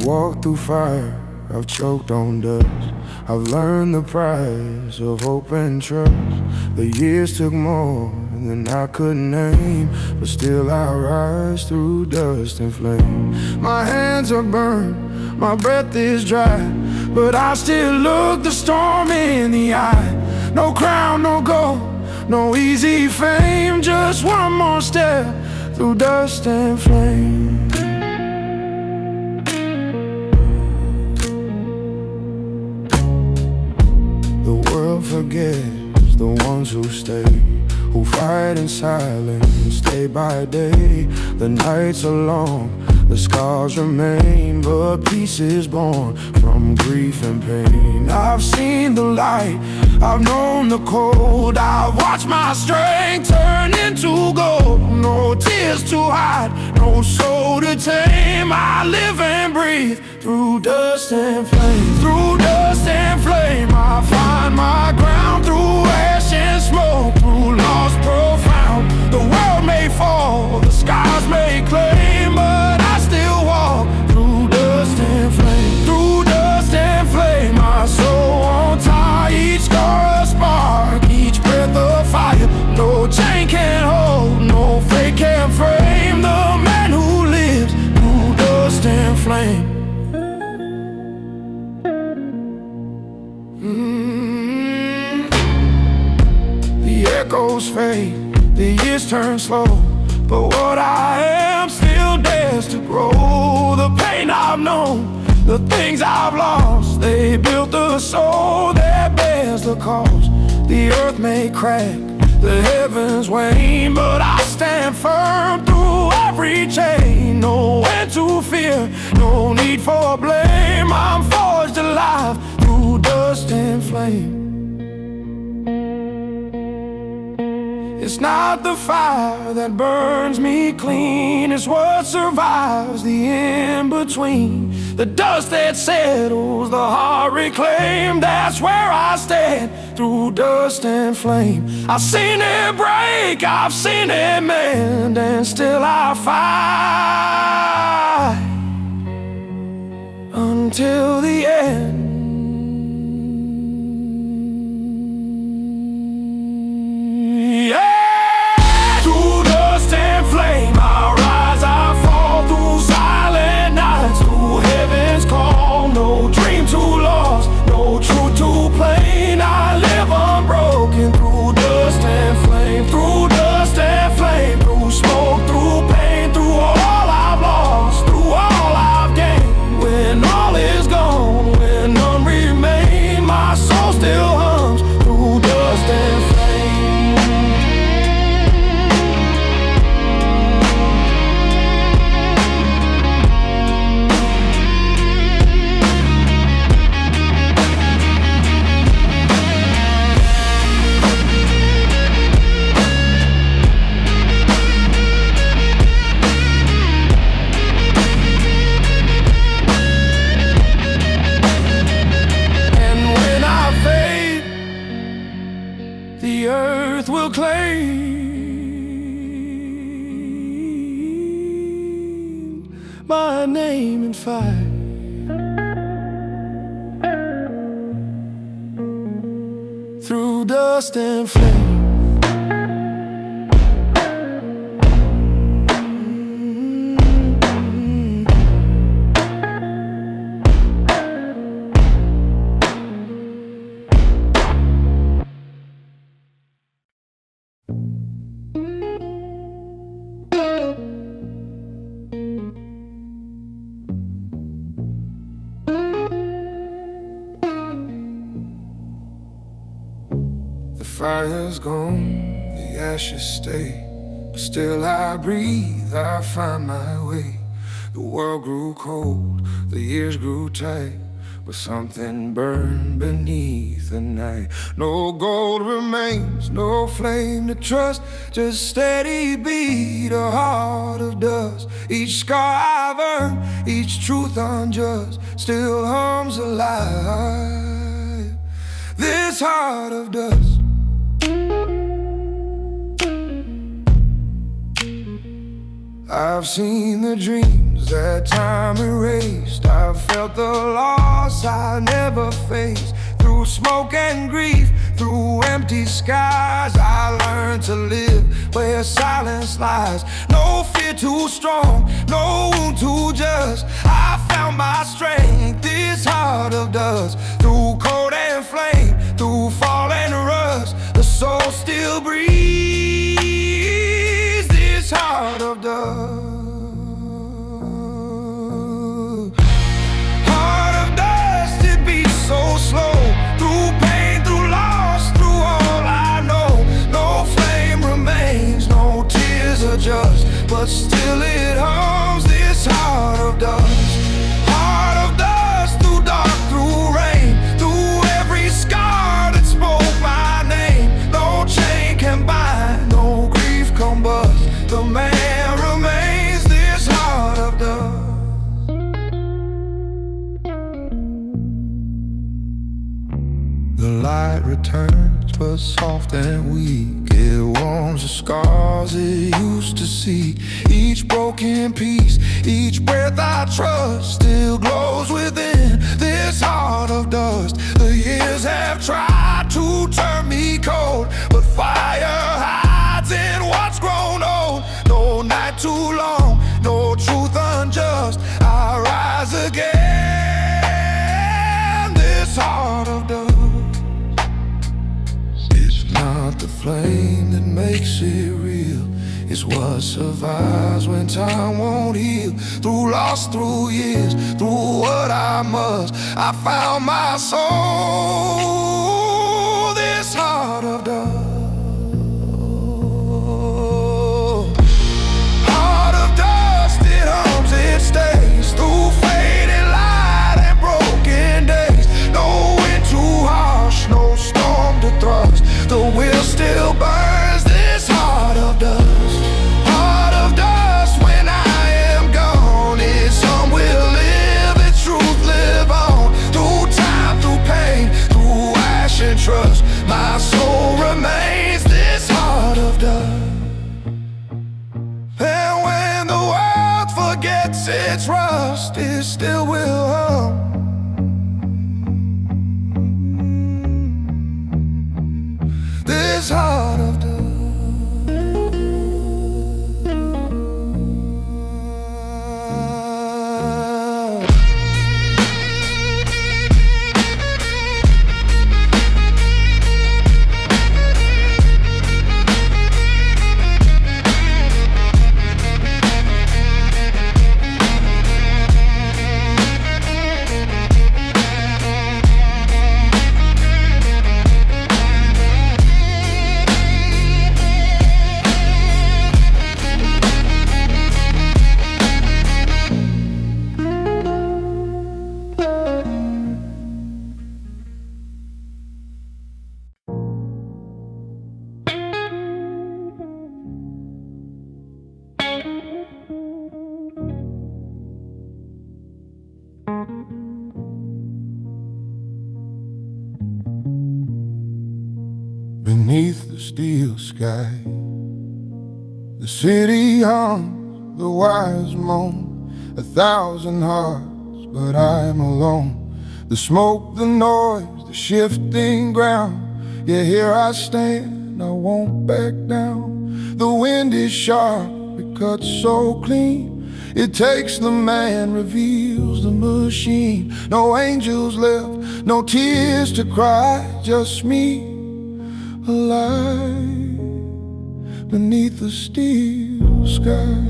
walked through fire, I've choked on dust. I've learned the price of hope and trust. The years took more than I could name, but still I rise through dust and flame. My hands are burned, my breath is dry, but I still look the storm in the eye. No crown, no gold, no easy fame, just one more step through dust and flame. The world forgets the ones who stay, who fight in silence day by day. The nights are long, the scars remain, but peace is born from grief and pain. I've seen the light, I've known the cold, I've watched my strength turn into gold. No tears to hide, no soul to tame. I live and breathe through dust and flame. Through dust and flame, I find my ground. Through ash and smoke, through loss profound. The world may fall, the skies may claim, but I still walk through dust and flame. Through dust and flame, my soul on tie. Each scar a spark, each breath a fire. No chain can hold, no fate can frame the man who lives through dust and flame. The echoes fade, the years turn slow, but what I am still dares to grow. The pain I've known, the things I've lost, they built the soul that bears the cost. The earth may crack, the heavens wane, but I stand firm through every chain. No end to fear, no need for blame. I'm forged alive through dust and flame. It's not the fire that burns me clean, it's what survives the in-between. The dust that settles, the heart reclaimed, that's where I stand through dust and flame. I've seen it break, I've seen it mend, and still I fight until the end. No dream too lost, no truth too plain. I live unbroken through dust and flame. Through dust and flame, through smoke, through pain. Through all I've lost, through all I've gained. When all is gone, when none remain, my soul still hums through dust and flame. The earth will claim my name and fight through dust and flame. The fire's gone, the ashes stay, but still I breathe, I find my way. The world grew cold, the years grew tight, but something burned beneath the night. No gold remains, no flame to trust, just steady beat, a heart of dust. Each scar I've earned, each truth unjust, still hums alive. This heart of dust. I've seen the dreams that time erased. I've felt the loss I never faced. Through smoke and grief, through empty skies, I learned to live where silence lies. No fear too strong, no wound too just. I found my strength, this heart of dust. Through cold and flame, through fall and rust, the soul still breathes, this heart of dust. Heart of dust, it beats so slow. Through pain, through loss, through all I know. No flame remains, no tears adjust, but still it hums, this heart of dust. Heart of dust, through dark, through rain, through every scar that spoke my name. No chain can bind, no grief combust, the man remains, this heart of dust. The light returns, but soft and weak. It warms the scars it used to see. Each broken piece, each breath I trust, still glows within this heart of dust. The years have tried to turn me cold, but fire hides in what's grown old. No night too long, no truth unjust, I rise again, this heart of dust. Not the flame that makes it real, it's what survives when time won't heal. Through loss, through years, through what I must, I found my soul, this heart of dust. Heart of dust, it hums, it stays, through faded light and broken days. No wind too harsh, no storm to thrust, the wheel still burns, this heart of dust. Heart of dust, when I am gone, its some will live, its truth live on. Through time, through pain, through ash and trust, my soul remains, this heart of dust. And when the world forgets its rust, it still will hum, this heart of dust. Beneath the steel sky, the city hums, the wires moan, 1,000 hearts, but I'm alone. The smoke, the noise, the shifting ground, yeah, here I stand, I won't back down. The wind is sharp, it cuts so clean, it takes the man, reveals the machine. No angels left, no tears to cry, just me, alive beneath the steel sky.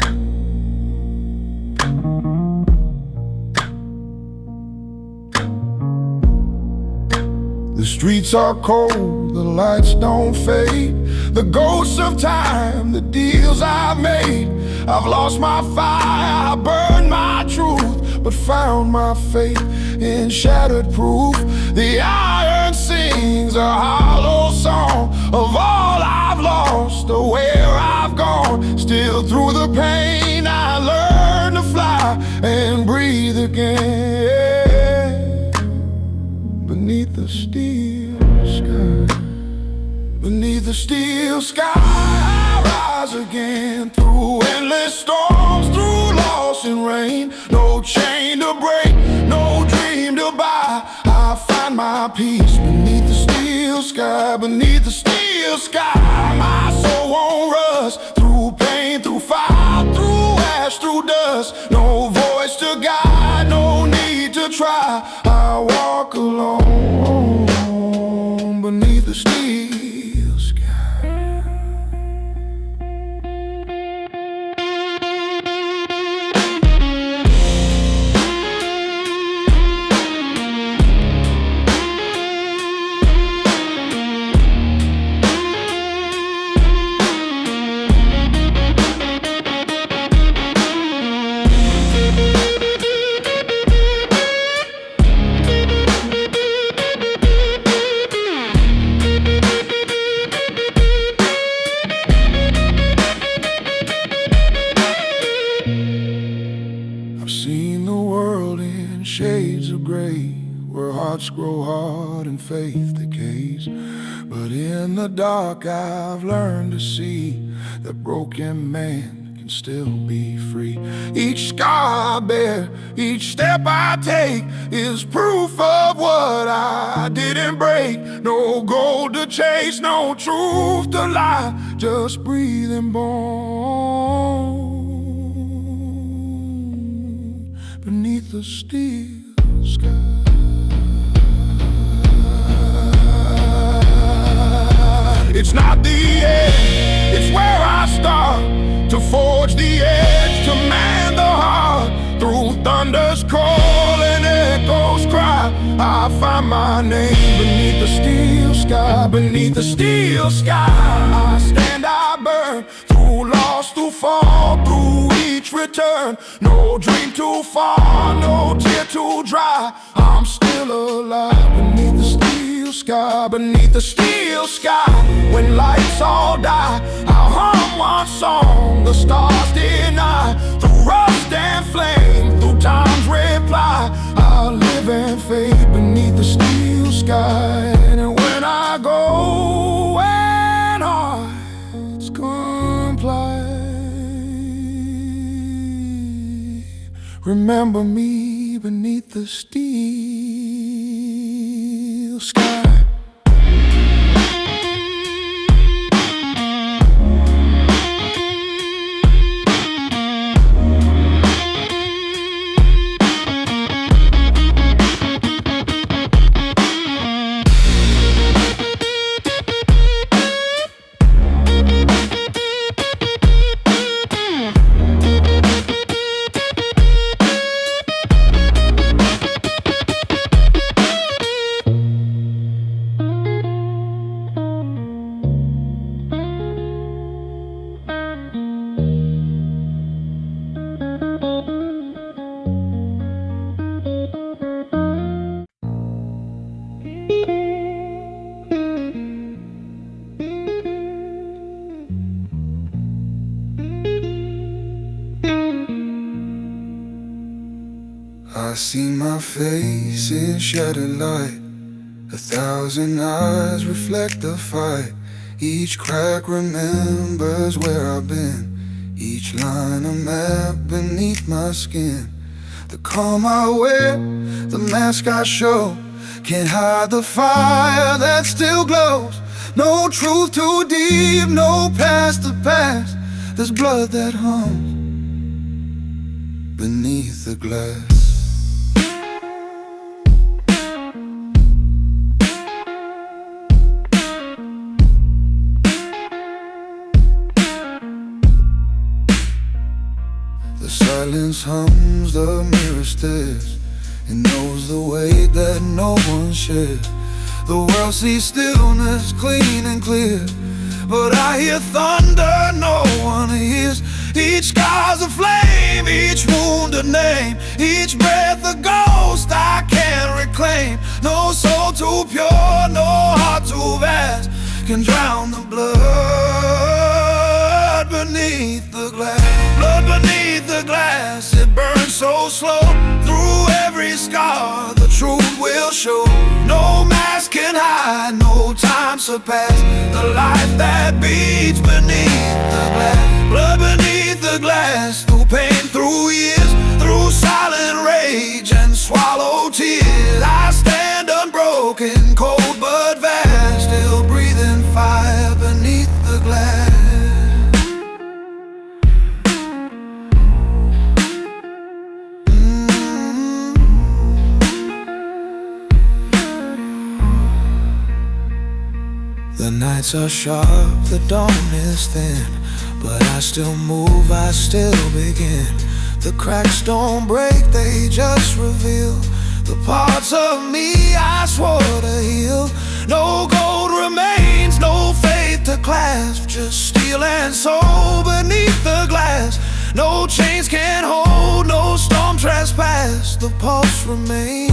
The streets are cold, the lights don't fade, the ghosts of time, the deals I've made. I've lost my fire, I burned my truth, but found my faith in shattered proof. The iron sings a hollow song of all I've lost or where I've gone. Still through the pain I learned to fly and breathe again beneath the steel sky. Beneath the steel sky I rise again, through endless storms, through loss and rain. No chain to break, no sky. My soul won't rust through pain, through fire, through ash, through dust. No voice to guide, no need to try. I walk alone beneath the steel sky. Seen the world in shades of gray, where hearts grow hard and faith decays. But in the dark I've learned to see that broken man can still be free. Each scar I bear, each step I take is proof of what I didn't break. No gold to chase, no truth to lie, just breathing bone beneath the steel sky. It's not the end, it's where I start to forge the edge, to man the heart. Through thunder's call and echoes cry, I find my name beneath the steel sky. Beneath the steel sky, I stand, I burn, through loss, through fall, through each return. No dream too far, no tear too dry, I'm still alive beneath the steel sky. Beneath the steel sky, when lights all die, I'll hum one song the stars deny. Through rust and flame, through time's reply, I'll live and fade beneath the steel sky. And when I go, when hearts comply, remember me beneath the steel sky. I see my face in shattered light, 1,000 eyes reflect the fight. Each crack remembers where I've been, each line a map beneath my skin. The calm I wear, the mask I show, can't hide the fire that still glows. No truth too deep, no past the past, there's blood that hums beneath the glass. The silence hums, the mirror stares, it knows the weight that no one shares. The world sees stillness clean and clear, but I hear thunder no one hears. Each scar's a flame, each wound a name, each breath a ghost I can't reclaim. No soul too pure, no heart too vast can drown the blood beneath the glass. Blood beneath the glass, it burns so slow. Through every scar, the truth will show. No mask can hide, no time surpass the life that beats beneath the glass. Blood beneath the glass, through pain, through years, through silent rage and swallow tears. I stand unbroken, cold but vast, still breathing fire beneath The nights are sharp, the dawn is thin, but I still move, I still begin. The cracks don't break, they just reveal the parts of me I swore to heal. No gold remains, no faith to clasp, just steel and soul beneath the glass. No chains can hold, no storm trespass. The pulse remains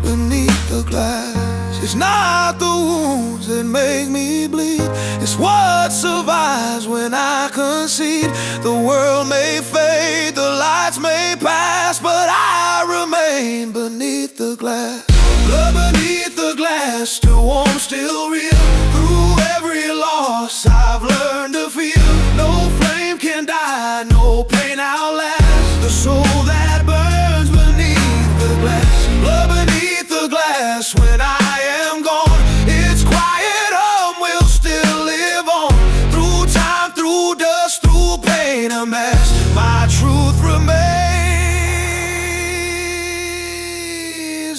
beneath the glass. It's not the wounds that make me bleed, it's what survives when I concede. The world may fade, the lights may pass, but I remain beneath the glass. Blood beneath the glass, still warm, still real. Through every loss I've learned to feel. No flame can die, no pain outlasts the soul that burns beneath the glass. Blood beneath the glass, when I am gone, its quiet hum will still live on. Through time, through dust, through pain amassed, my truth remains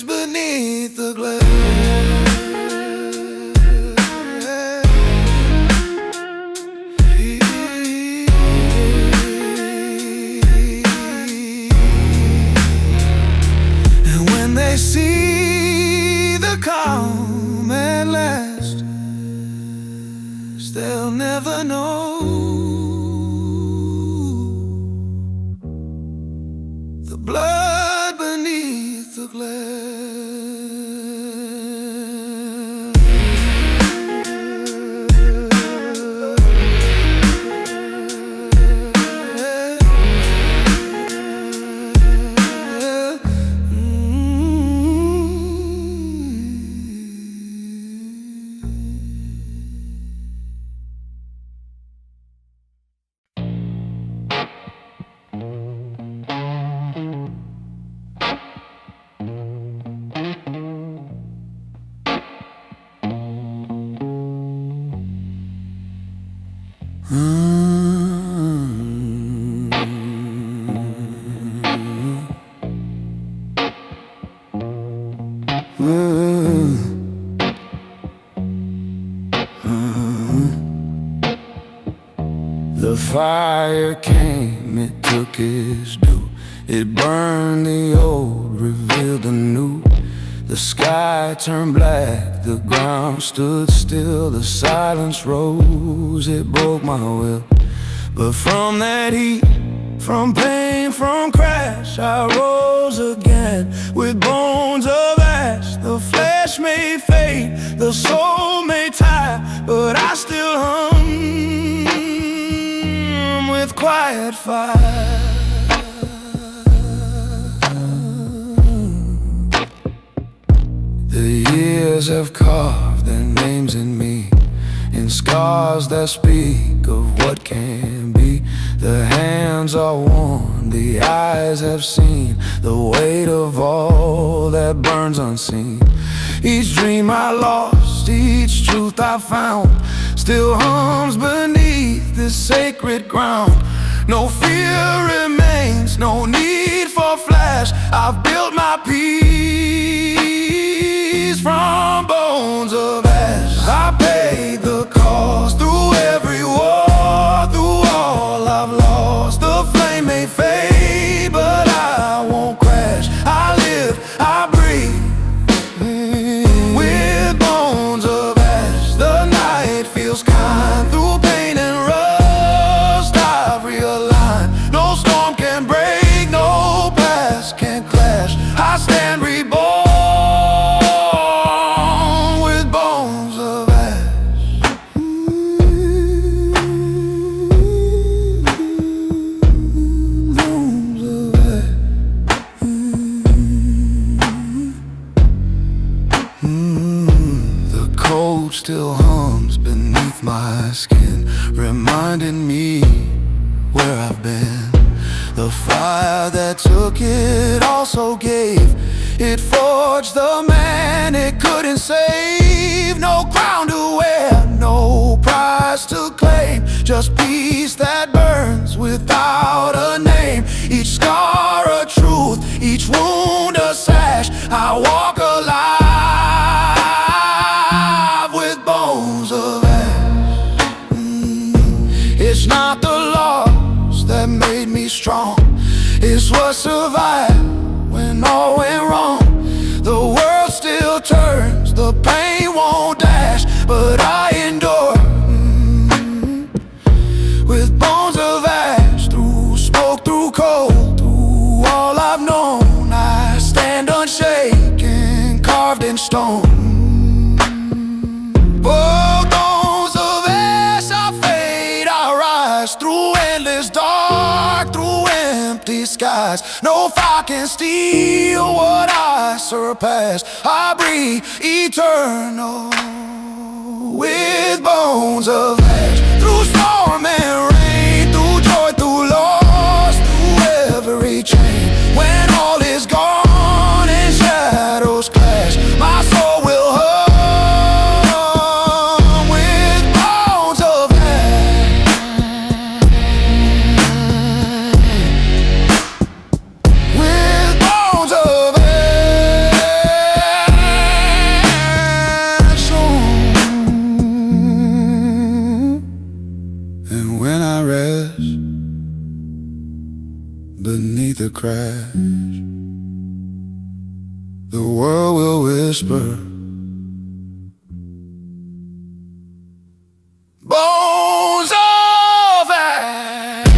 beneath the glass. They see the calm at last, they'll never know the blood beneath the glass. The fire came, it took its due. It burned the old, revealed the new. The sky turned black, the ground stood still. The silence rose, it broke my will. But from that heat, from pain, from crash, I rose again with bones of ash. The flesh may fade, the soul may tire, but I still hum with quiet fire. The years have carved their names in me, in scars that speak of what can be. The hands are worn, the eyes have seen the weight of all that burns unseen. Each dream I lost, each truth I found, still hums beneath this sacred ground. No fear remains, no need for flash. I've built my peace from bones of ash. I paid the cost through every war, through all I've lost. The flame may fade, but I won't crash. I live, I breathe with bones of ash. The night feels kind through pain and rust. I've realigned, no storm can break, no past can clash. I stand reborn. Still hums beneath my skin, reminding me where I've been. The fire that took it also gave. It forged the man it couldn't save. No crown to wear, no prize to claim, just peace that burns without a name. Each scar a truth, each wound a sash. I walk alive skies. No fire can steal what I surpass. I breathe eternal with bones of ash. Through storm and rain, through joy, through loss, through every chain. When all is gone and shadows clash, my soul will hum with bones of ash. With bones of ash. And when I rest beneath the crash, the world will whisper, bones of ash.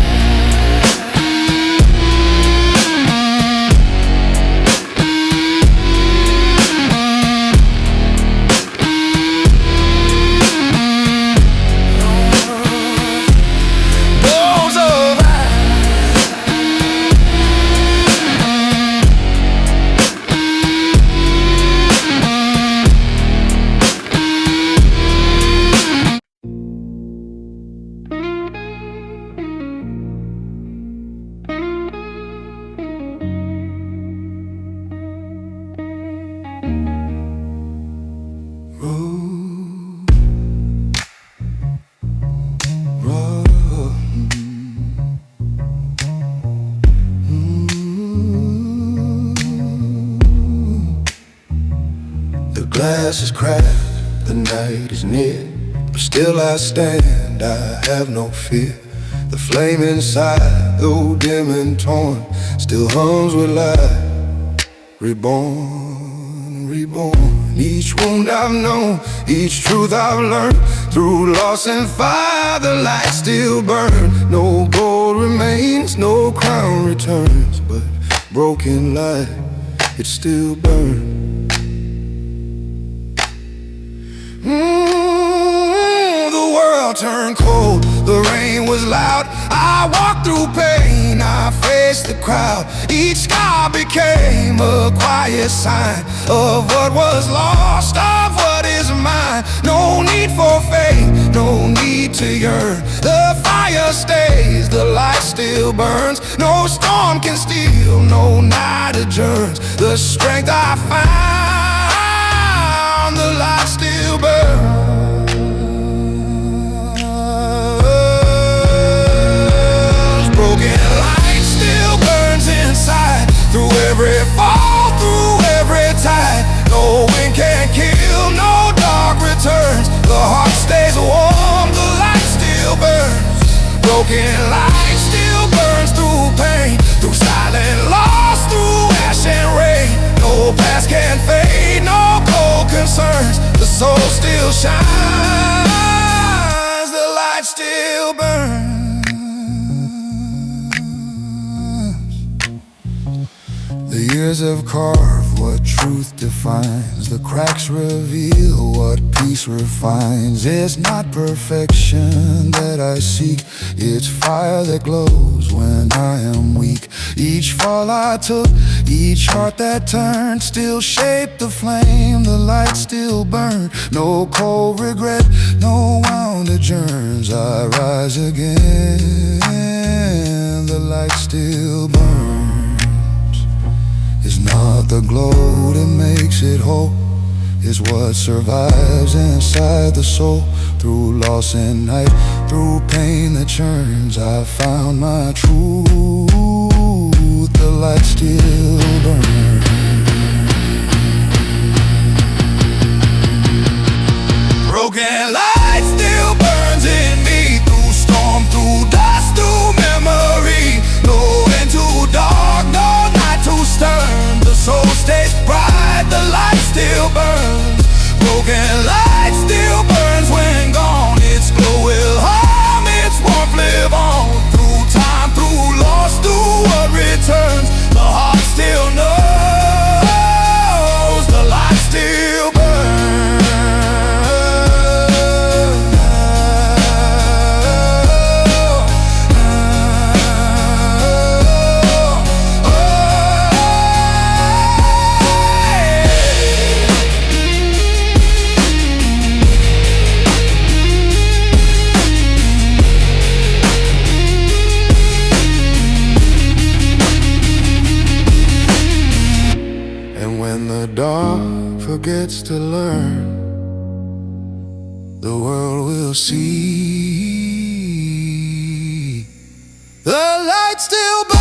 Bones of ash. The glass is cracked, the night is near, but still I stand, I have no fear. The flame inside, though dim and torn, still hums with life. Reborn, reborn. Each wound I've known, each truth I've learned, through loss and fire the light still burns. No gold remains, no crown returns, but broken light, it still burns. The world turned cold, the rain was loud. I walked through pain, I faced the crowd. Each scar became a quiet sign of what was lost, of what is mine. No need for faith, no need to yearn. The fire stays, the light still burns. No storm can steal, no night adjourns. The strength I found, the light still burns. Broken light still burns inside. Through every fall, through every tide. No wind can kill, no dark returns. The heart stays warm, the light still burns. Broken light still burns through pain, through silent loss, through ash and rain. No past can fade, no cold concerns. The soul still shines, the light still burns. The years have carved what truth defines. The cracks reveal what peace refines. It's not perfection that I seek, it's fire that glows when I am weak. Each fall I took, each heart that turned, still shaped the flame, the light still burned. No cold regret, no wound adjourns. I rise again, the light still burns. It's not the glow that makes it whole, it's what survives inside the soul. Through loss and night, through pain that churns, I found my truth, the light still burns. Broken light still burns in me. Through storm, through dust, through memory. No end too dark, no night too stern. The soul stays bright, the light still burns. Broken light still burns when gone. Its glow will harm, its warmth live on. Through time, through loss, through what returns. The heart still knows, the light still burns. Oh, When the dark forgets to learn, the world will see the light still burns.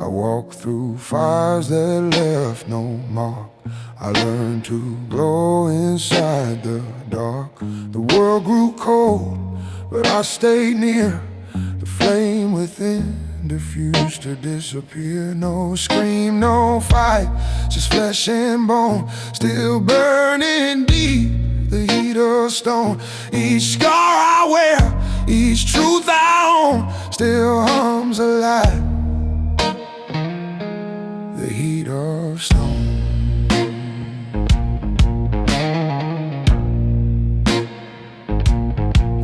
I walked through fires that left no mark. I learned to glow inside the dark. The world grew cold, but I stayed near. The flame within diffused to disappear. No scream, no fight, just flesh and bone, still burning deep, the heat of stone. Each scar I wear, each truth I own, still hums alive, the heat of stone.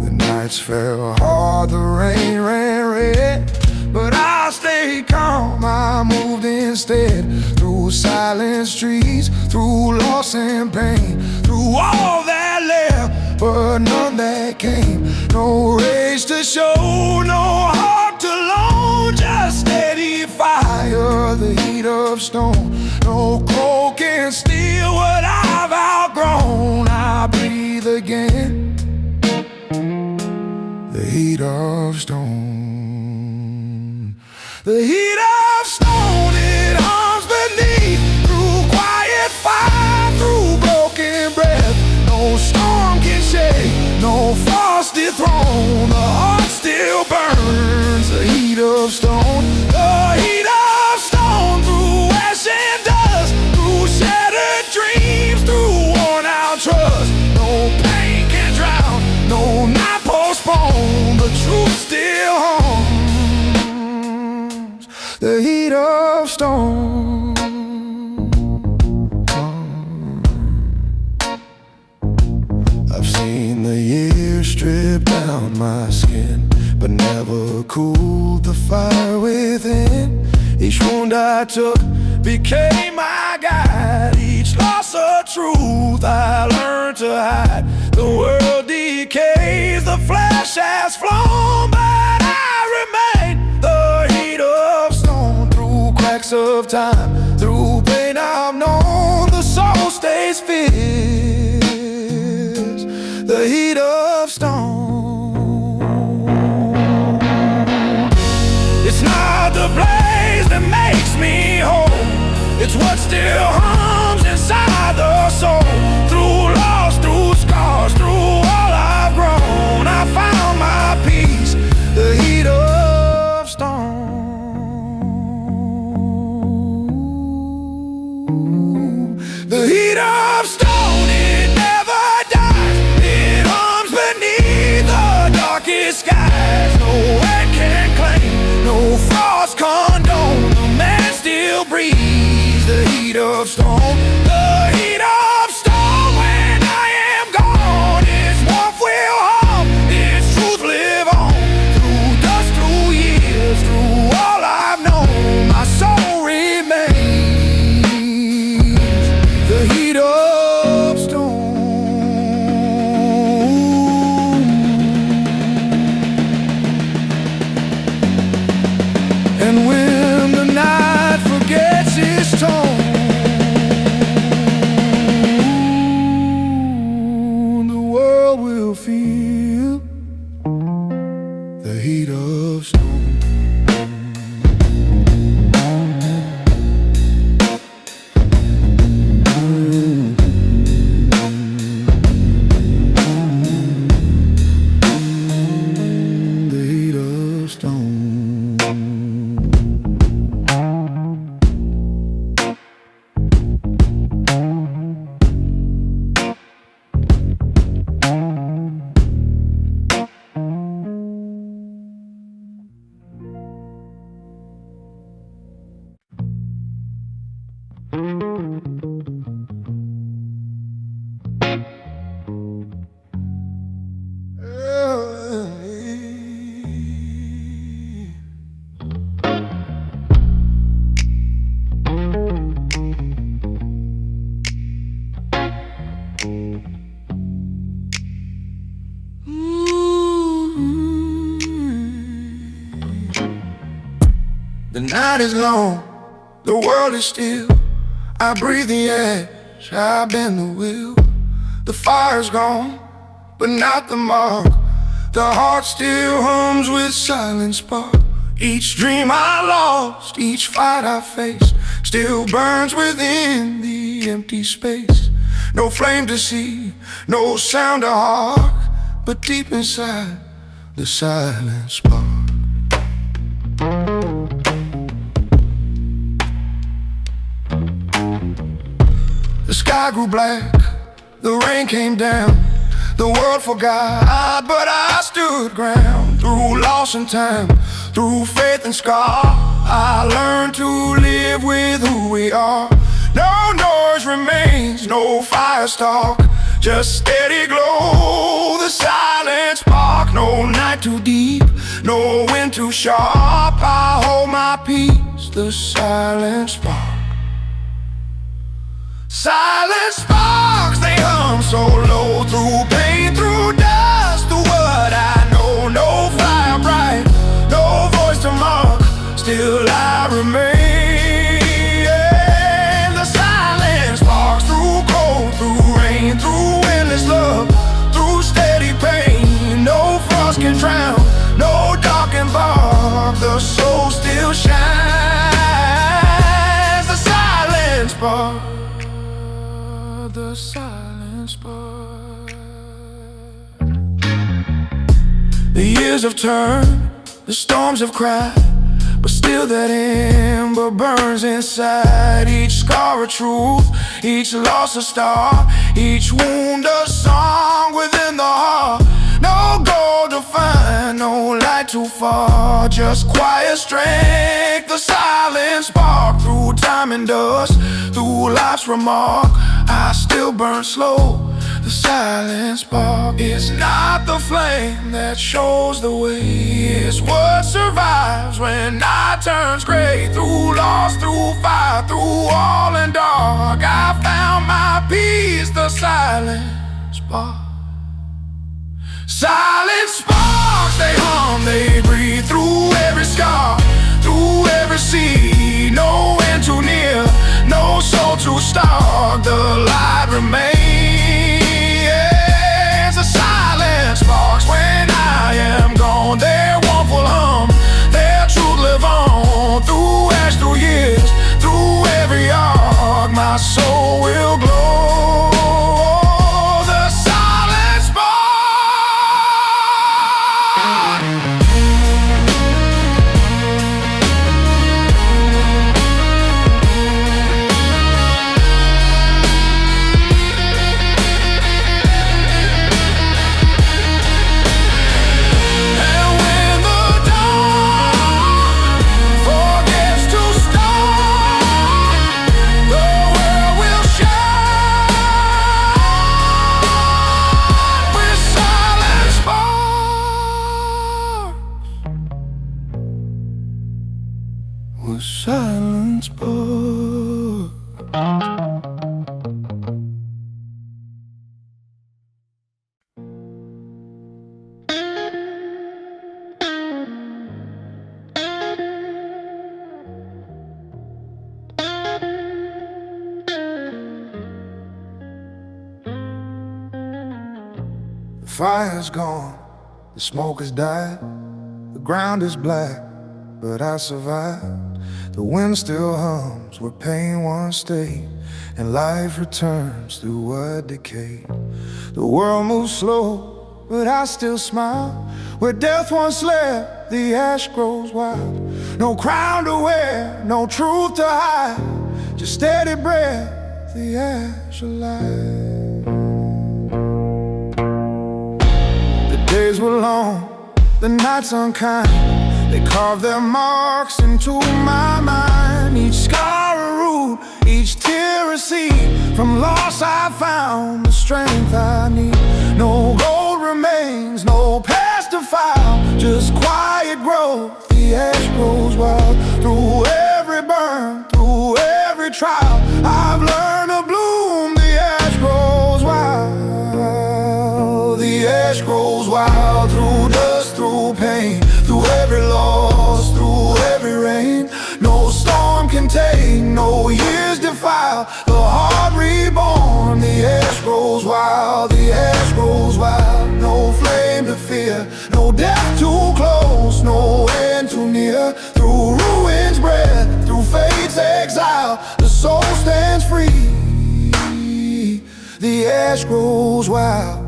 The nights fell hard, the rain ran red, but I stayed calm, I moved instead. Through silent streets, through loss and pain, through all that left, but none that came. No rage to show, no heart to loan, just steady fire, the heat of stone. No cold can steal what I've outgrown. I breathe again, the heat of stone. The heat of stone, it hums beneath, through quiet fire, through broken breath. No storm can shake, no frost dethrone. The heart still burns, the heat of stone. The heat of stone, through ash and dust, through shattered dreams, through worn out trust. No pain can drown, no night postpone, the truth still haunts, the heat of stone. I've seen the years strip down my skin, but never cooled the fire within. Each wound I took became my guide, each loss a truth I learned to hide. The world decays, the flesh has flown, but I remain the heat of stone. Through cracks of time, through pain I've known, the soul stays fierce, the heat of stone. It's not the blaze that makes me whole, it's what still hums inside the soul. Through loss, through scars, through all I've grown, I found my peace, the heat of stone. The heat of stone, it never dies, it hums beneath the darkest skies. No earth can claim, no frost condone, the man still breathes, the heat of stone. The heat of stone, when I am gone, its warmth will hum, its truth live on. Through dust, through years, through all I've known, my soul remains, the heat of stone. And when the night forgets its tone, The night is long, the world is still. I breathe the ash, I bend the wheel. The fire's gone, but not the mark. The heart still hums with silent spark. Each dream I lost, each fight I faced, still burns within the empty space. No flame to see, no sound to hark, but deep inside, the silent spark. The sky grew black, the rain came down. The world forgot, but I stood ground. Through loss and time, through faith and scar, I learned to live with who we are. No noise remains, no fire stalk, just steady glow, the silent spark. No night too deep, no wind too sharp, I hold my peace, the silent spark. Silent sparks, they hum so low, through pain, through dust, through what I know. No fire bright, no voice to mark, still I remain. The silent sparks, through cold, through rain, through endless love, through steady pain. No frost can drown, no dark can bark, the soul still shines. The silent spark, the silent spark. The years have turned, the storms have cried, but still that ember burns inside. Each scar a truth, each loss a star, each wound a song within the heart. No gold to find, no light too far, just quiet strength, the silent spark. Through time and dust, through life's remark, I still burn slow, the silent spark. It's not the flame that shows the way, it's what survives when night turns gray. Through loss, through fire, through all and dark, I found my peace, the silent spark. Silent sparks, they hum, they breathe through every scar, through every sea. No end too near, no soul too stark, the light remains. The silent sparks, when I am gone, their warmth will hum, their truth live on. Through ash, through years, through every arc, my soul will glow. Silent spark. The fire's gone, the smoke has died, the ground is black, but I survived. The wind still hums where pain once stayed, and life returns through what decayed. The world moves slow, but I still smile. Where death once left, the ash grows wild. No crown to wear, no truth to hide, just steady breath, the ash alive. The days were long, the nights unkind, they carved their marks into my mind. Each scar a root, each tear a seed. From loss I found the strength I need. No gold remains, no past to file, just quiet growth, the ash grows wild. Through every burn, through every trial, I've learned to bloom, the ash grows wild. The ash grows wild, through dust, through pain, through every loss, through every rain. break, no years defile. The heart reborn, the ash grows wild, the ash grows wild. No flame to fear, no death too close, no end too near. Through ruins bred, through fate's exile, the soul stands free. The ash grows wild.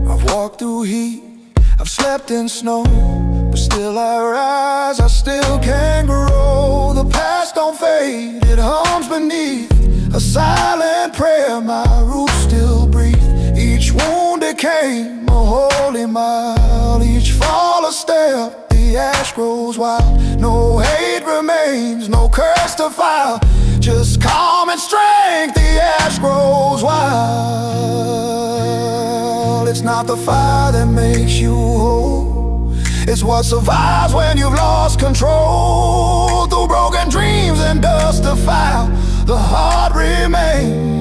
I've walked through heat, I've slept in snow, but still I rise, I still can grow. The past don't fade, it hums beneath a silent prayer, my roots still breathe. Each wound became a holy mile, each fall a step, the ash grows wild. No hate remains, no curse to file, just calm and strength, the ash grows wild. It's not the fire that makes you whole, it's what survives when you've lost control. Through broken dreams and dust to file, the heart remains.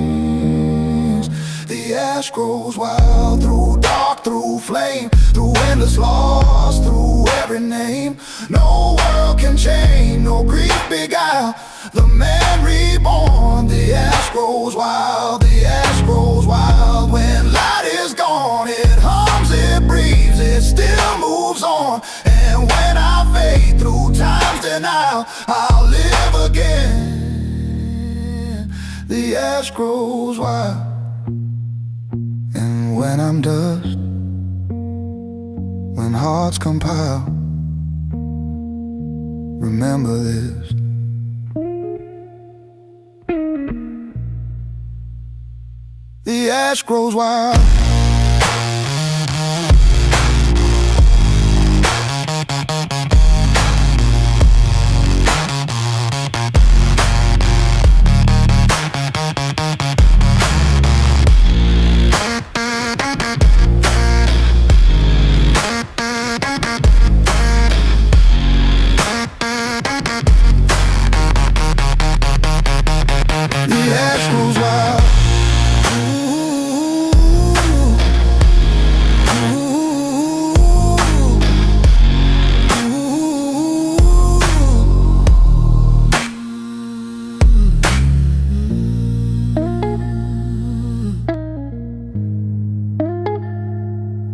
The ash grows wild. Through dark, through flame, through endless loss, through every name. No world can chain, no grief beguile the man reborn. The ash grows wild, the ash grows wild. When light is gone, it hums, it breathes, it still moves on. And when I fade through time's denial, I'll live again. The ash grows wild. And when I'm dust, when hearts compile, remember this: the ash grows wild. The ash grows wild.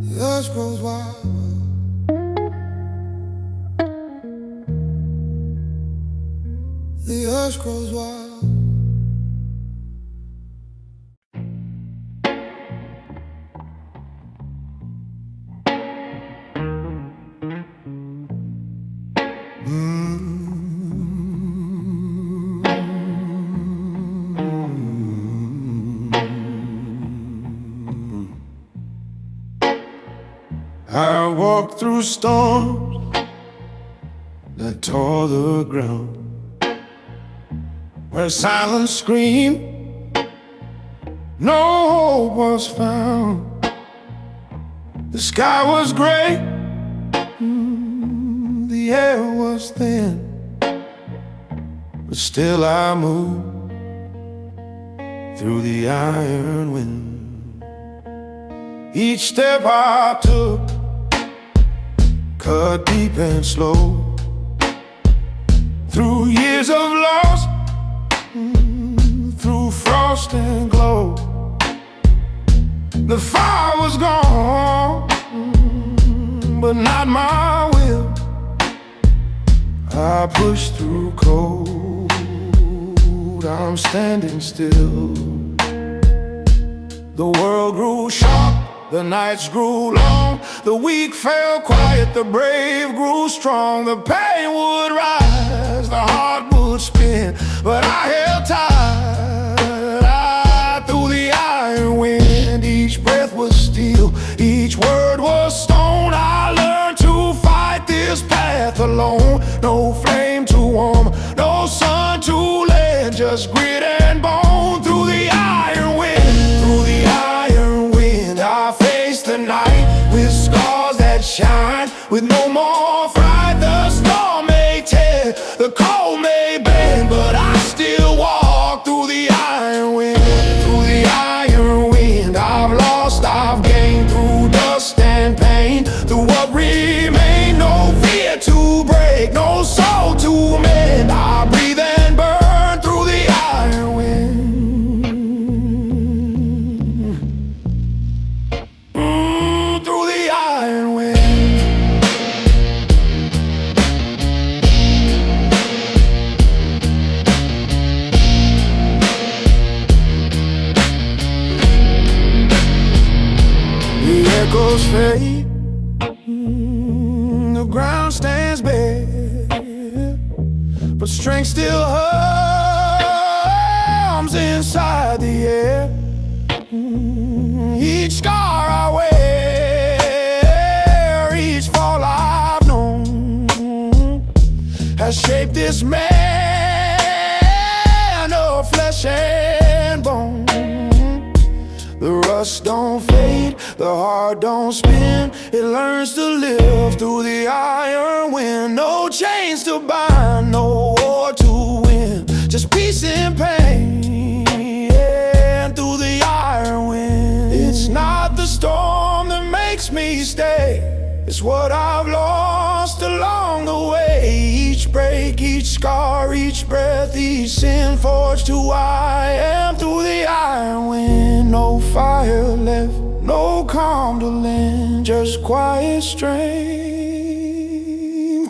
The ash grows wild. The ash grows wild. I walked through storms that tore the ground, where silence screamed, no hope was found. The sky was gray, the air was thin, but still I moved through the iron wind. Each step I took cut deep and slow, through years of loss, through frost and glow. The fire was gone, but not my will. I pushed through cold, I'm standing still. The world grew sharp, the nights grew long, the weak fell quiet, the brave grew strong. The pain would rise, the heart would spin, but I held tight. I through the iron wind, each breath was steel, each word was stone. I learned to fight this path alone. No flame to warm, no sun to lend, just grit and bone. Through the iron wind, through the iron wind, I faced the night with scars that shine, with no more fright. The storm may tear, the cold may bend, but I still walk through the iron wind. Through the iron wind, I've lost, I've gained, through dust and pain, through what shadows fade, the ground stands bare, but strength still hums inside the air. Each scar I wear, each fall I've known, has shaped this man of flesh and bone. The rust don't fade, the heart don't spin. It learns to live through the iron wind. No chains to bind, no war to win, just peace and pain, yeah, through the iron wind. It's not the storm that makes me stay, it's what I've lost along the way. Each break, each scar, each breath, each sin forged who I am through the iron wind. No fire left, no calm to lend, just quiet strength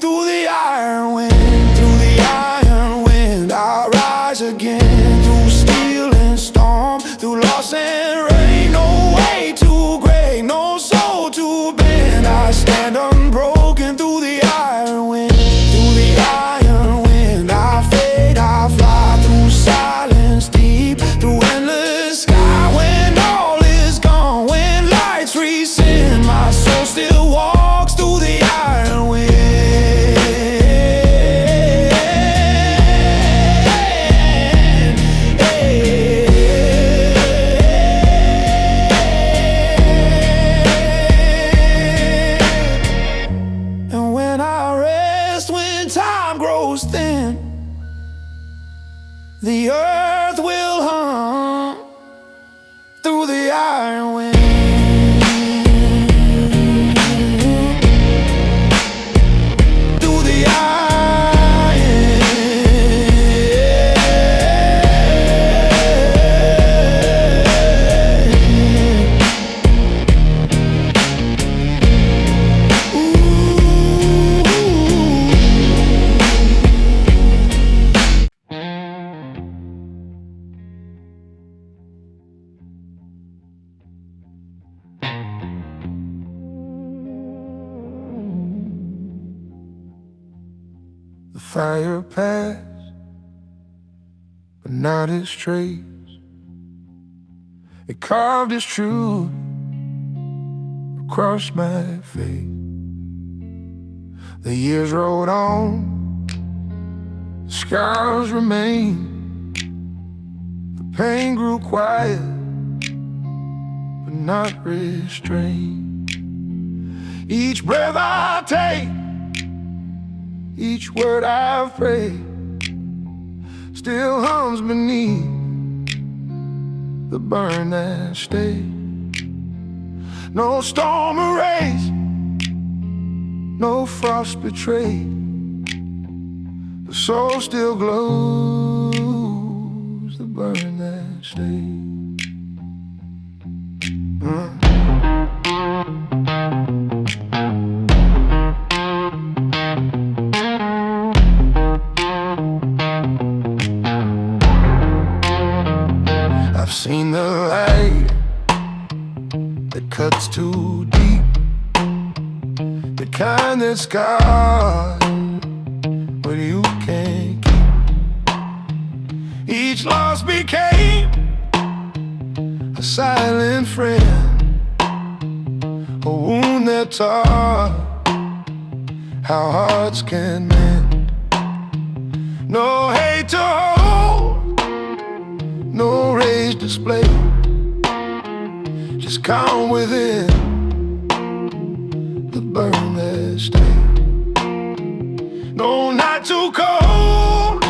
through the iron wind. Through the iron wind I rise again, through steel and storm, through loss and rain. No way too great, no soul to bend. I stand unbroken through the iron wind. Through the iron wind I fade, I fly through silence deep, through endless sky. When all is gone, when lights rescind, my soul still walks through the iron wind. And when I rest, when time grows thin, the earth will hum through the iron wind. Through the The fire passed, but not its trace. It carved its truth across my face. The years rolled on, the scars remain. The pain grew quiet, but not restrained. Each breath I take, each word I've prayed, still hums beneath the burn that stayed. No storm erased, no frost betrayed, the soul still glows, the burn that stayed. I've seen the light that cuts too deep, the kind that scars what you can't keep. Each loss became a silent friend, a wound that taught how hearts can mend. No hate to hold, no rage display, just calm within the burn that stayed. No night too cold,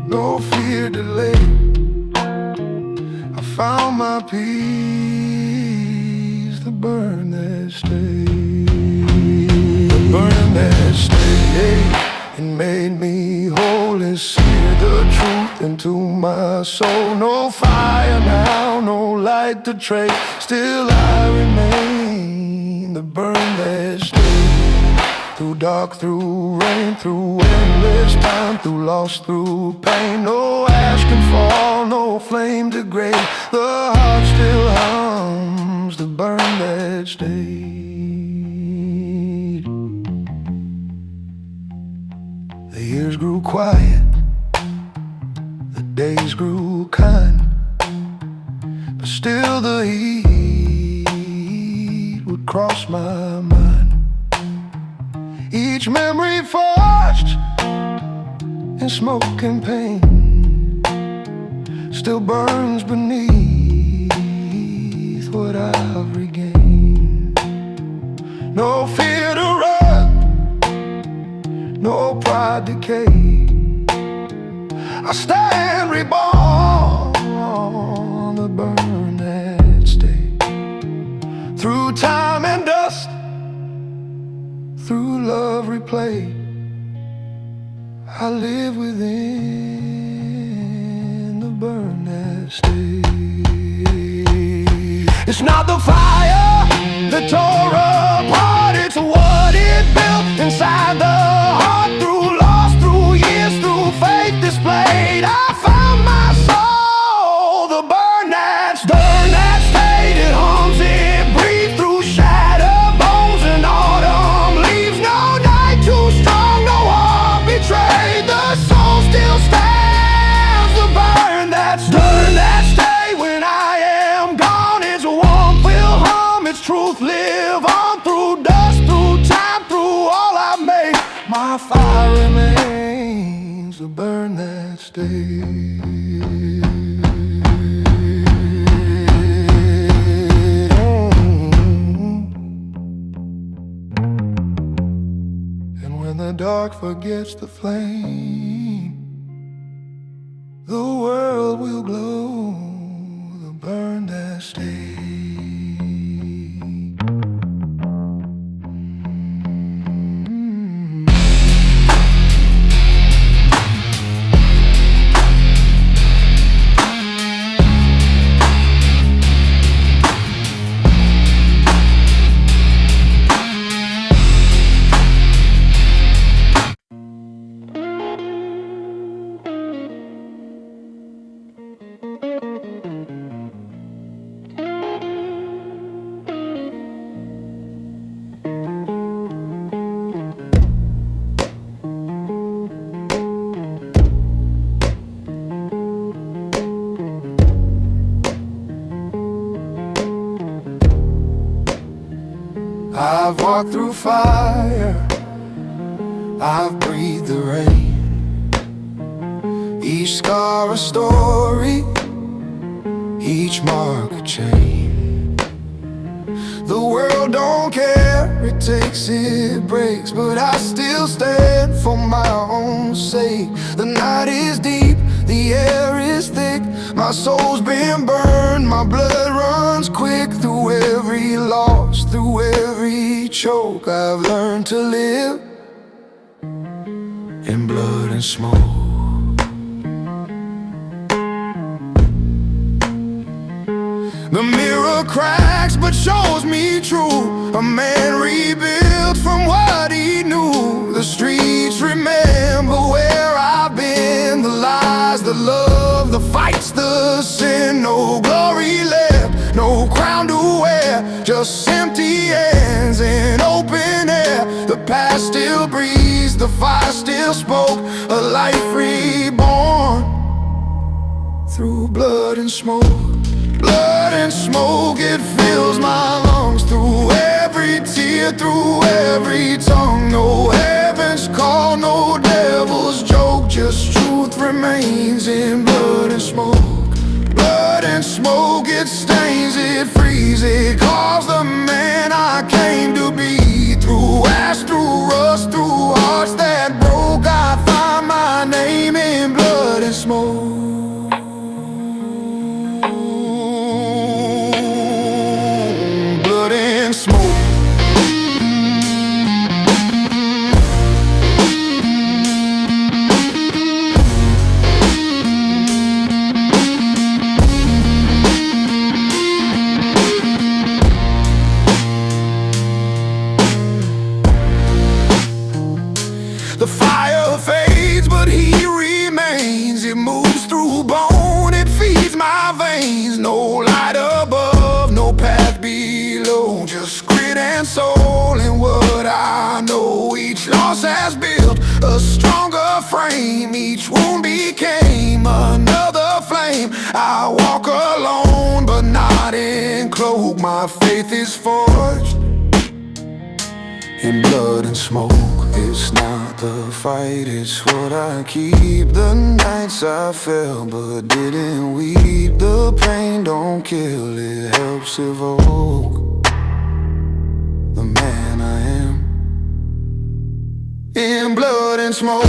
no fear delayed. I found my peace, the burn that stayed. The burn that stayed, it made me whole and seared the truth into my soul. No fire now, no light to trade, still I remain the burn that stayed. Through dark, through rain, through endless time, through loss, through pain. No ash can fall, no flame degrade, the heart still hums, the burn that stayed. quiet, the days grew kind, but still the heat would cross my mind. Each memory forged in smoke and pain still burns beneath what I've regained. No fear to run, no pride decay. I stand reborn to burn that stay. Through time and dust, through love replayed, I live within the burn that stay. It's not the fire that tore apart, it's what it built inside the heart. Through loss, through years, through faith displayed, I found my soul, the burn that stayed. It hums, it breathes through shattered bones and autumn leaves. No night too strong, no heart betrayed. The soul still stands, the burn that stay. When I am gone, its warmth will hum, its truth live on. Through dust, through time, through all I've made, my fire remains, the burn that stays. And when the dark forgets the flame, the world will glow, the burn that stays. I've walked through fire, I've breathed the rain. Each scar a story, each mark a chain. The world don't care, it takes, it breaks, but I still stand for my own sake. The night is deep, the air is thick, my soul's been burned, my blood runs quick. Through every loss, through every choke, I've learned to live in blood and smoke. The mirror cracks but shows me true, a man rebuilt from what he knew. The streets remember where I've been, the lies, the love, the fights, the sin. No glory left, no crown to wear, just empty hands in open air. The past still breathes, the fire still spoke, a life reborn through blood and smoke. Blood and smoke, it fills my lungs. Through every tear, through every tongue. No heaven's call, no devil's joke, just truth remains in blood and smoke. Blood and smoke, it stains, it frees, it calls the man I came to be. Through ash, through rust, through hearts that broke, I find my name in blood and smoke. Blood and smoke. The fire fades, but he remains. It moves through frame. Each wound became another flame. I walk alone, but not in cloak. My faith is forged in blood and smoke. It's not the fight, it's what I keep. The nights I fell but didn't weep. The pain don't kill, it helps evoke the man I am. In blood and smoke,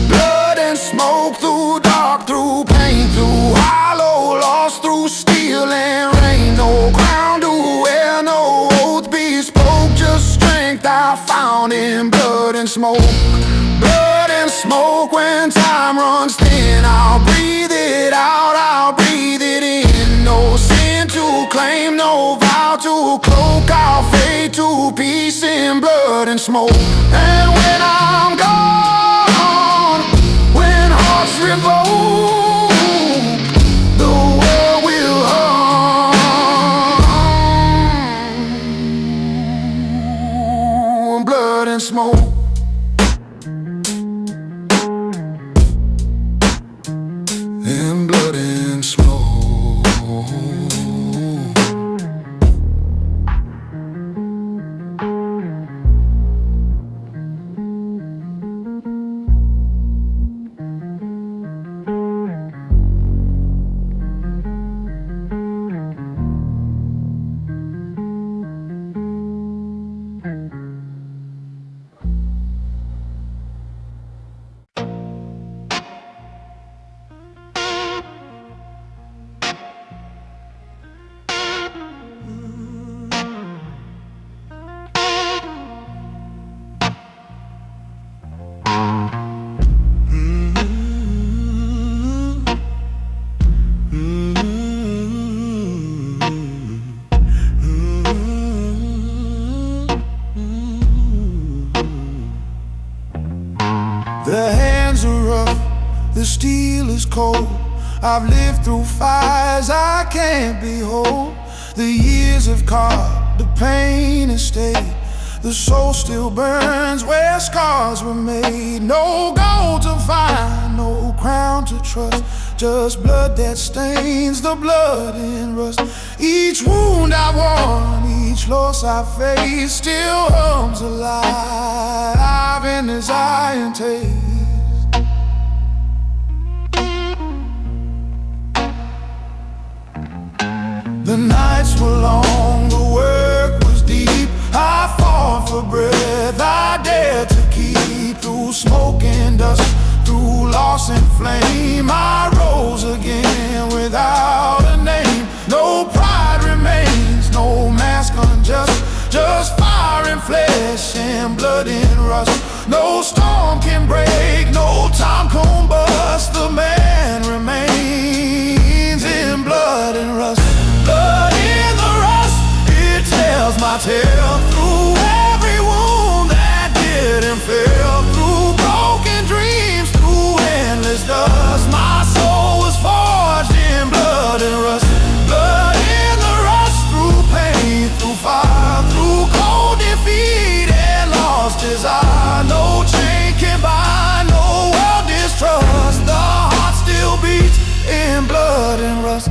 blood and smoke, through dark, through pain, through hollow, lost through steel and rain. No crown to wear, no oath bespoke, just strength I found in blood and smoke. Blood and smoke, when time runs thin, I'll breathe it out, I'll breathe it in. No sin to claim, no vow to cloak, I'll fade to peace in blood and smoke. And when I'm gone, when hearts revolt, the world will hum. Blood and smoke. In blood and smoke. The hands are rough, the steel is cold. I've lived through fires I can't behold. The years have carved, the pain has stayed. The soul still burns where scars were made. No gold to find, no crown to trust, just blood that stains the blood in rust. Each wound I won, each loss I faced, still hums alive in this iron taste. The nights were long, the work was deep. I fought for breath, I dared to keep. Through smoke and dust, through loss and flame, I rose again without a name. No pride remains, no mask unjust, just fire and flesh and blood and rust. No storm can break, no time can bust. The man remains in blood and rust. Blood in the rust, it tells my tale. Through every wound that didn't fail, through broken dreams, through endless dust, my soul was forged in blood and rust. Blood in the rust, through pain, through fire, through cold defeat and lost desire. No chain can bind, no world distrust. The heart still beats in blood and rust.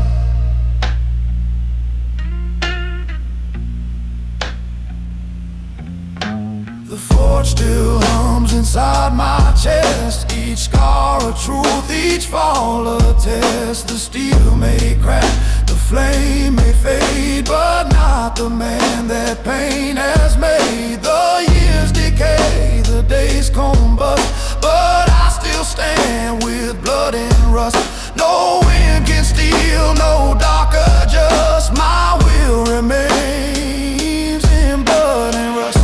The forge still hums inside my chest. Each scar a truth, each fall a test. The steel may crack, the flame may fade, but not the man that pain has made. The years decay, the days combust, but I still stand with blood and rust. No wind can steal, no darker just. My will remains in blood and rust.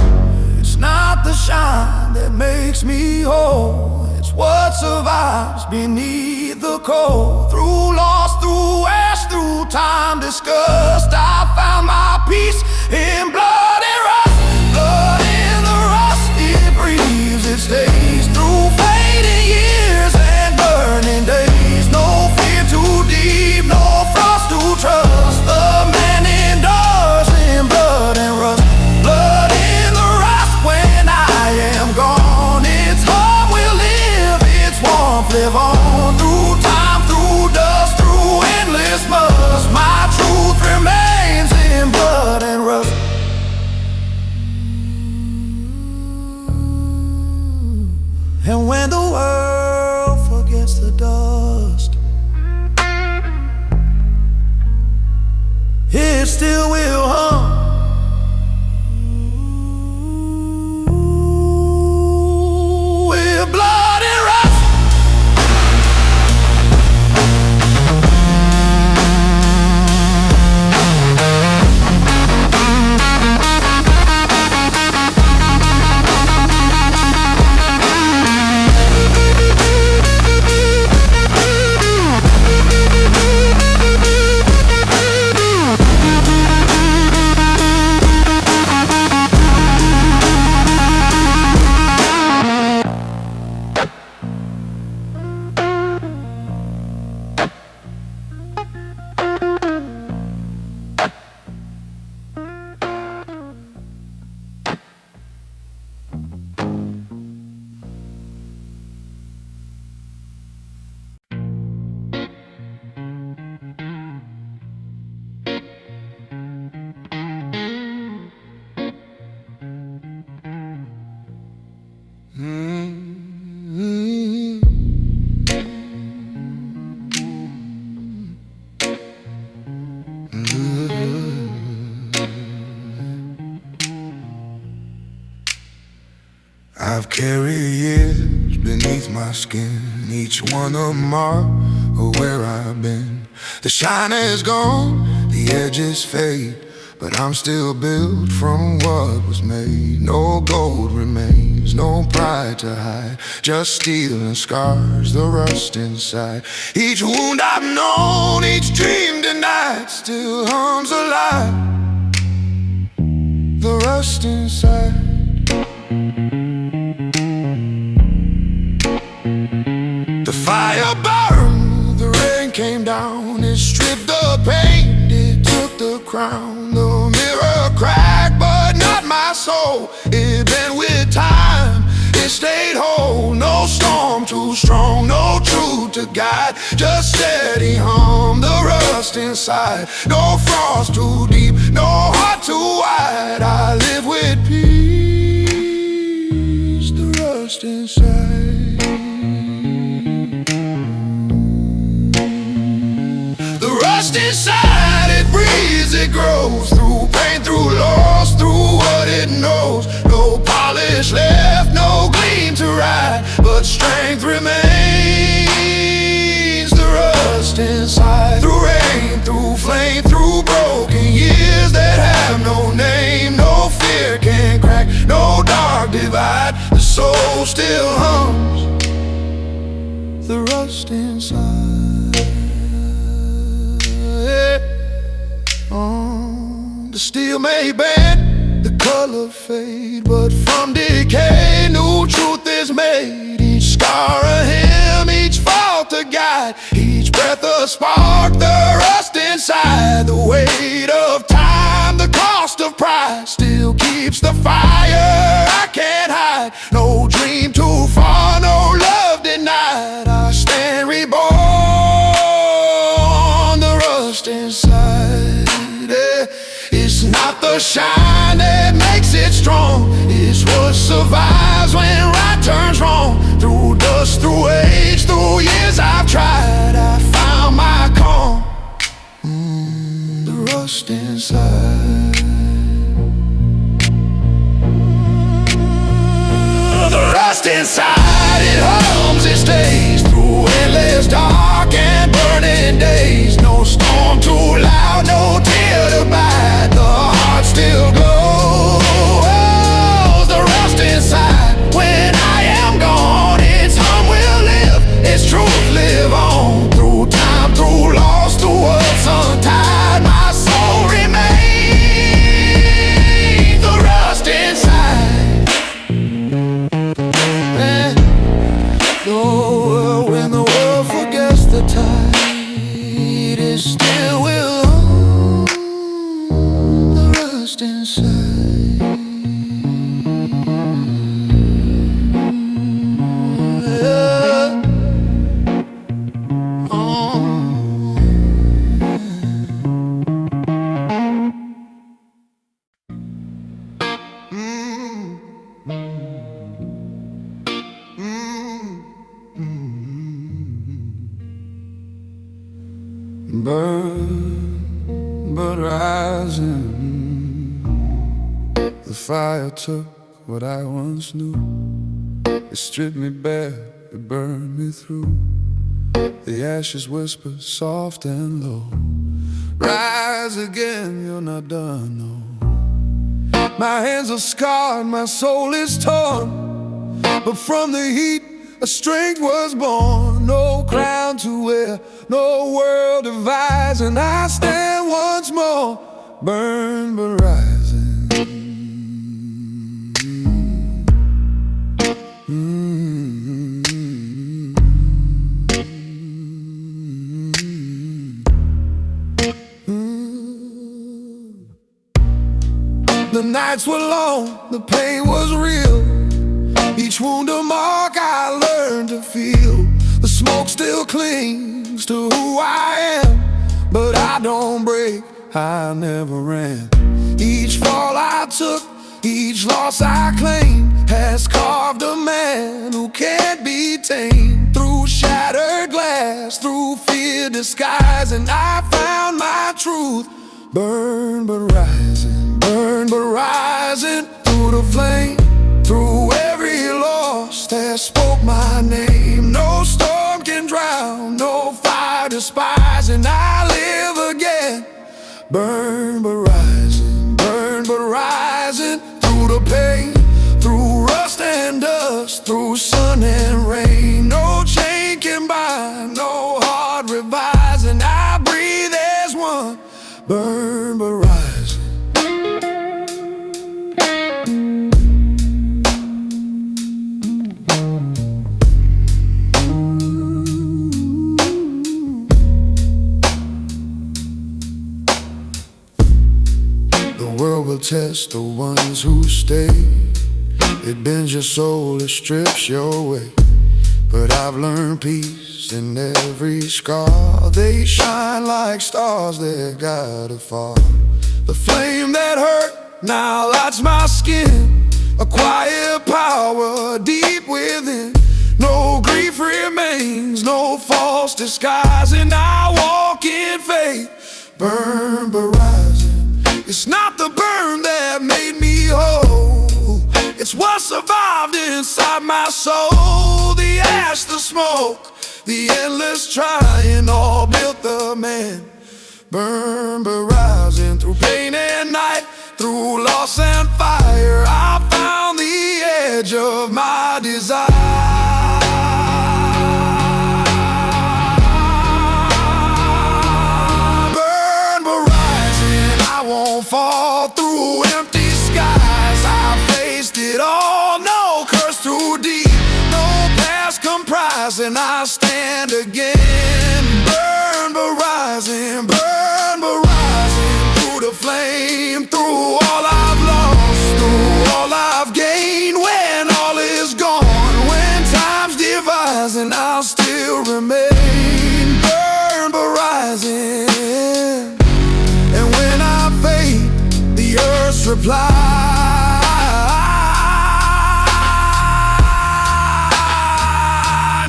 It's not the shine that makes me whole, it's what survives beneath the cold. Through loss, through ash, through time disgust, I found my peace in blood and rust. Blood in the rust, it breathes, it stays. Through fading years and burning days, no fear too deep, no frost to trust. The man endures in blood and rust. Blood in the rust, when I am gone, its heart will live, its must. My truth remains in blood and rust. And when the world forgets the dust, it still will hum. With blood and rust. I've carried years beneath my skin, each one a mark of where I've been. The shine is gone, the edges fade, but I'm still built from what was made. No gold remains, no pride to hide, just steel and scars, the rust inside. Each wound I've known, each dream denied, still hums alive, the rust inside. The fire burned, the rain came down, it stripped the paint, it took the crown. The mirror cracked, but not my soul. It bent with time, it stayed whole. No storm too strong, no truth to guide, just steady hum, the rust inside. No frost too deep, no heart too wide. I live with peace, the rust inside. Inside it breathes, it grows, through pain, through loss, through what it knows. No polish left, no gleam to ride, but strength remains, the rust inside. Through rain, through flame, through broken years that have no name. No fear can crack, no dark divide, the soul still hums, the rust inside. The steel may bend, the color fade, but from decay new truth is made. Each scar a hymn, each fault a guide, each breath a spark, the rust inside. The weight of time, the cost of pride, still keeps the fire I can't hide. No dream too far, no love denied. I stand reborn, the rust inside. It's not the shine that makes it strong, it's what survives when right turns wrong. Through dust, through age, through years I've tried, I found my calm, the rust inside. The rust inside, it hums, it stays, through endless dark and burning days. No storm too loud, no tear to bide, the heart still glows, the rust inside. When I am gone, its hum will live, its truth live on. Through time, through loss, through what's untied, my soul remains, the rust inside. When the world forgets the tide, it still will hum, the rust inside. burn but rising. The fire took what I once knew. It stripped me bare, it burned me through. The ashes whisper soft and low, rise again, you're not done, no. My hands are scarred, my soul is torn, but from the heat a strength was born. No crown to wear, no world divides, and I stand once more, burn but rising. The nights were long, the pain was real. Each wound a mark I learned to feel. The smoke still clings to who I am, but I don't break, I never ran. Each fall I took, each loss I claimed, has carved a man who can't be tamed. Through shattered glass, through fear disguised, and I found my truth, burn but rising, burn but rising. Through the flame, through every loss that spoke my name. No storm can drown, no fire despise, and I live again, burn but rising, burn but rising. Through the pain, through rust and dust, through sun and rain. No chain can bind, no heart revise, and I breathe as one, burn but rising. The world will test the ones who stay. It bends your soul, it strips your way. But I've learned peace in every scar. They shine like stars that gotta fall. The flame that hurt now lights my skin, a quiet power deep within. No grief remains, no false disguise, and I walk in faith, burn but rising. It's not the burn that made me whole, it's what survived inside my soul. The ash, the smoke, the endless trying, all built the man, burn but rising. Through pain and night, through loss and fire, I found the edge of my desire. Fall through empty skies, I faced it all, no curse too deep, no past comprising, I stand again, burn but rising, burn but rising. Through the flame, through all I've lost, through all I've gained. When all is gone, when time's devising, I'll still remain, burn but rising. Reply,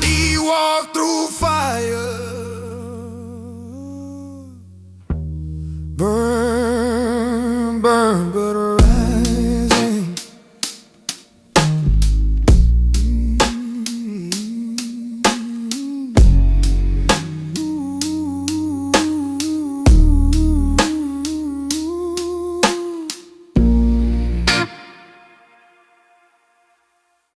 he walked through fire, burn, burn, burn.